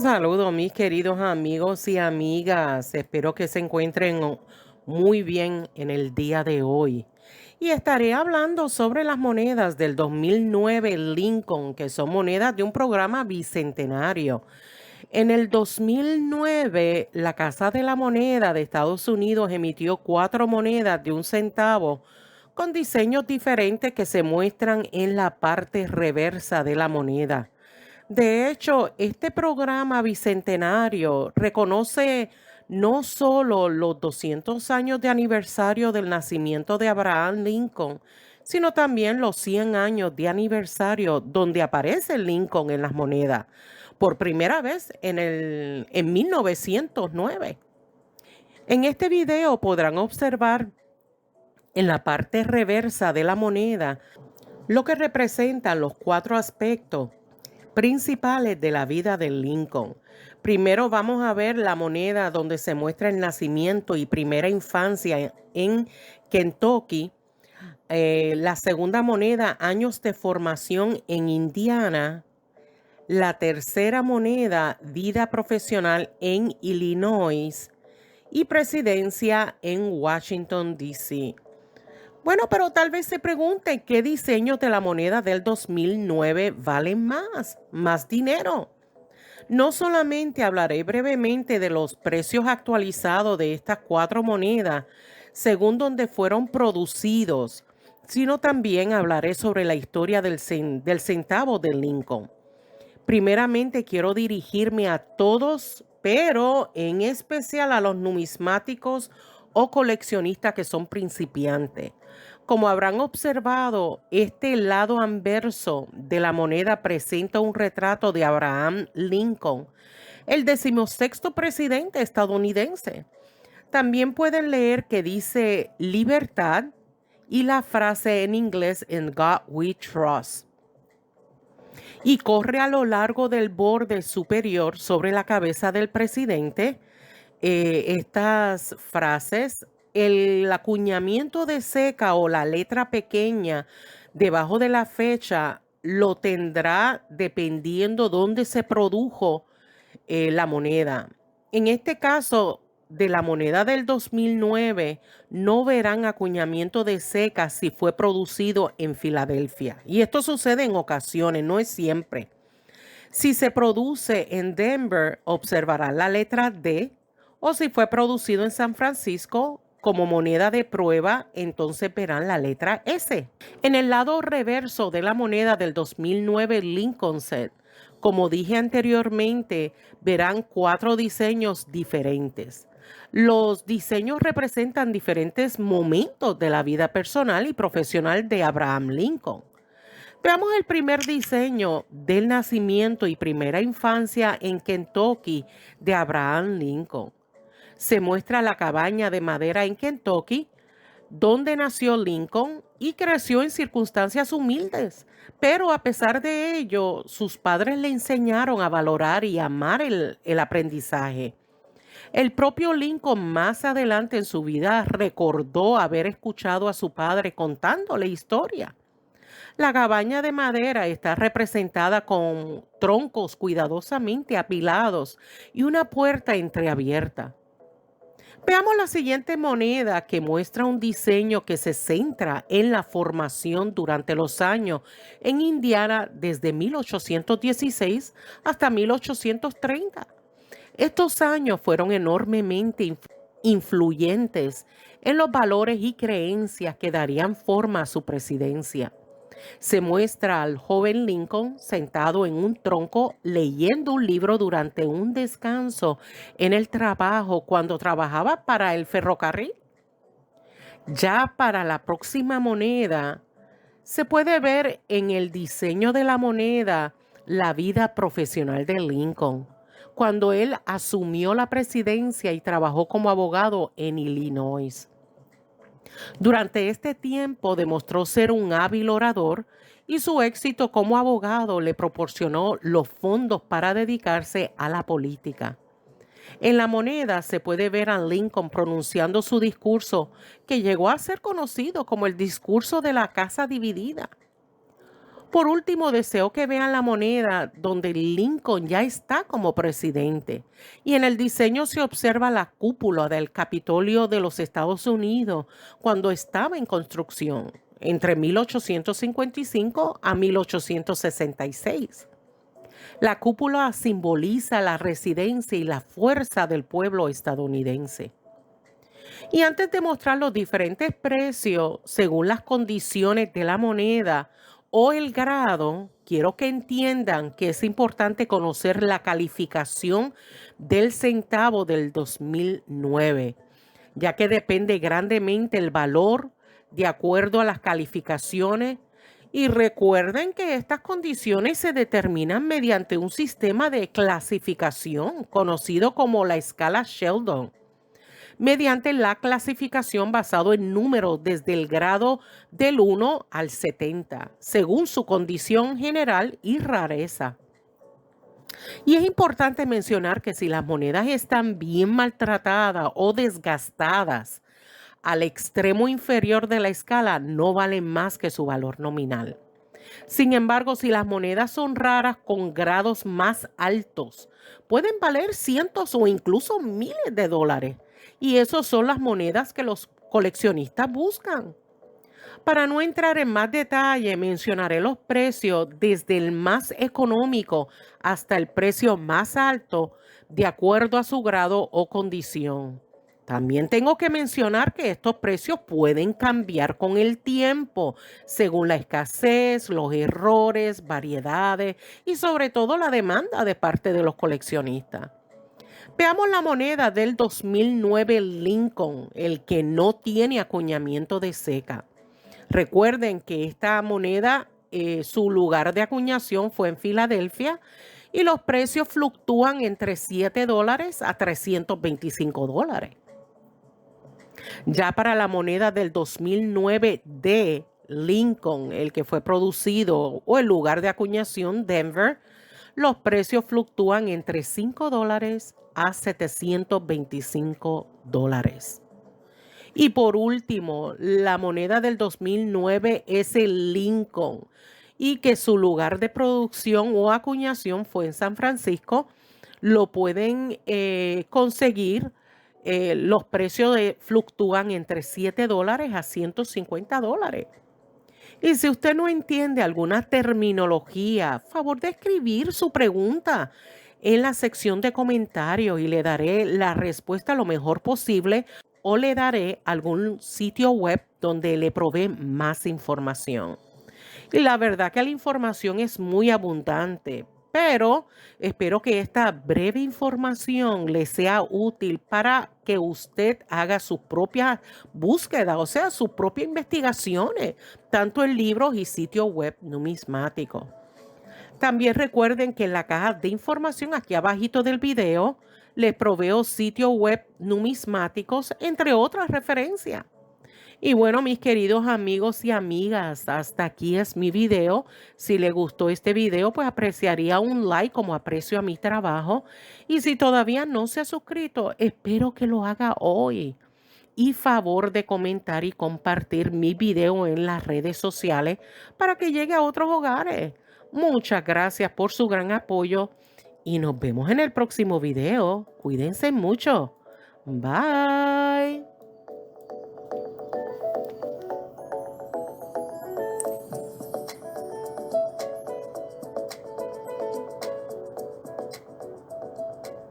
Saludos, mis queridos amigos y amigas. Espero que se encuentren muy bien en el día de hoy. Y estaré hablando sobre las monedas del 2009 Lincoln, que son monedas de un programa bicentenario. En el 2009, la Casa de la Moneda de Estados Unidos emitió 4 monedas de 1 centavo con diseños diferentes que se muestran en la parte reversa de la moneda. De hecho, este programa bicentenario reconoce no solo los 200 años de aniversario del nacimiento de Abraham Lincoln, sino también los 100 años de aniversario donde aparece Lincoln en las monedas, por primera vez en 1909. En este video podrán observar en la parte reversa de la moneda lo que representan los 4 aspectos principales de la vida de Lincoln. Primero vamos a ver la moneda donde se muestra el nacimiento y primera infancia en Kentucky. La segunda moneda, años de formación en Indiana. La tercera moneda, vida profesional en Illinois. Y presidencia en Washington, D.C. Bueno, pero tal vez se pregunte qué diseños de la moneda del 2009 valen más dinero. No solamente hablaré brevemente de los precios actualizados de estas 4 monedas, según donde fueron producidos, sino también hablaré sobre la historia del centavo de Lincoln. Primeramente quiero dirigirme a todos, pero en especial a los numismáticos o coleccionistas que son principiantes. Como habrán observado, este lado anverso de la moneda presenta un retrato de Abraham Lincoln, el 16º presidente estadounidense. También pueden leer que dice libertad y la frase en inglés "In God We Trust", y corre a lo largo del borde superior sobre la cabeza del presidente. Estas frases, el acuñamiento de seca o la letra pequeña debajo de la fecha lo tendrá dependiendo dónde se produjo la moneda. En este caso de la moneda del 2009, no verán acuñamiento de seca si fue producido en Filadelfia. Y esto sucede en ocasiones, no es siempre. Si se produce en Denver, observarán la letra D, o si fue producido en San Francisco como moneda de prueba, entonces verán la letra S. En el lado reverso de la moneda del 2009 Lincoln Set, como dije anteriormente, verán 4 diseños diferentes. Los diseños representan diferentes momentos de la vida personal y profesional de Abraham Lincoln. Veamos el primer diseño del nacimiento y primera infancia en Kentucky de Abraham Lincoln. Se muestra la cabaña de madera en Kentucky, donde nació Lincoln y creció en circunstancias humildes. Pero a pesar de ello, sus padres le enseñaron a valorar y amar el aprendizaje. El propio Lincoln más adelante en su vida recordó haber escuchado a su padre contándole historia. La cabaña de madera está representada con troncos cuidadosamente apilados y una puerta entreabierta. Veamos la siguiente moneda que muestra un diseño que se centra en la formación durante los años en Indiana desde 1816 hasta 1830. Estos años fueron enormemente influyentes en los valores y creencias que darían forma a su presidencia. Se muestra al joven Lincoln sentado en un tronco leyendo un libro durante un descanso en el trabajo cuando trabajaba para el ferrocarril. Ya para la próxima moneda, se puede ver en el diseño de la moneda la vida profesional de Lincoln, cuando él asumió la presidencia y trabajó como abogado en Illinois. Durante este tiempo demostró ser un hábil orador y su éxito como abogado le proporcionó los fondos para dedicarse a la política. En la moneda se puede ver a Lincoln pronunciando su discurso, que llegó a ser conocido como el discurso de la casa dividida. Por último, deseo que vean la moneda donde Lincoln ya está como presidente. Y en el diseño se observa la cúpula del Capitolio de los Estados Unidos cuando estaba en construcción, entre 1855 a 1866. La cúpula simboliza la residencia y la fuerza del pueblo estadounidense. Y antes de mostrar los diferentes precios según las condiciones de la moneda o el grado, quiero que entiendan que es importante conocer la calificación del centavo del 2009, ya que depende grandemente el valor de acuerdo a las calificaciones. Y recuerden que estas condiciones se determinan mediante un sistema de clasificación conocido como la escala Sheldon, mediante la clasificación basado en números desde el grado del 1 al 70, según su condición general y rareza. Y es importante mencionar que si las monedas están bien maltratadas o desgastadas al extremo inferior de la escala, no valen más que su valor nominal. Sin embargo, si las monedas son raras con grados más altos, pueden valer cientos o incluso miles de dólares. Y esas son las monedas que los coleccionistas buscan. Para no entrar en más detalle, mencionaré los precios desde el más económico hasta el precio más alto, de acuerdo a su grado o condición. También tengo que mencionar que estos precios pueden cambiar con el tiempo, según la escasez, los errores, variedades y sobre todo la demanda de parte de los coleccionistas. Veamos la moneda del 2009 Lincoln, el que no tiene acuñamiento de seca. Recuerden que esta moneda, su lugar de acuñación fue en Filadelfia y los precios fluctúan entre $7 a $325. Ya para la moneda del 2009 de Lincoln, el que fue producido o el lugar de acuñación Denver, los precios fluctúan entre $5 a $725. Y por último, la moneda del 2009 es el Lincoln y que su lugar de producción o acuñación fue en San Francisco. Lo pueden conseguir. Los precios fluctúan entre $7 a $150. Y si usted no entiende alguna terminología, favor de escribir su pregunta en la sección de comentarios y le daré la respuesta lo mejor posible o le daré algún sitio web donde le provee más información. Y la verdad que la información es muy abundante, pero espero que esta breve información le sea útil para que usted haga sus propias búsquedas, o sea, sus propias investigaciones, tanto en libros y sitios web numismáticos. También recuerden que en la caja de información aquí abajito del video les proveo sitios web numismáticos, entre otras referencias. Y bueno, mis queridos amigos y amigas, hasta aquí es mi video. Si le gustó este video, pues apreciaría un like como aprecio a mi trabajo. Y si todavía no se ha suscrito, espero que lo haga hoy. Y favor de comentar y compartir mi video en las redes sociales para que llegue a otros hogares. Muchas gracias por su gran apoyo y nos vemos en el próximo video. Cuídense mucho. Bye.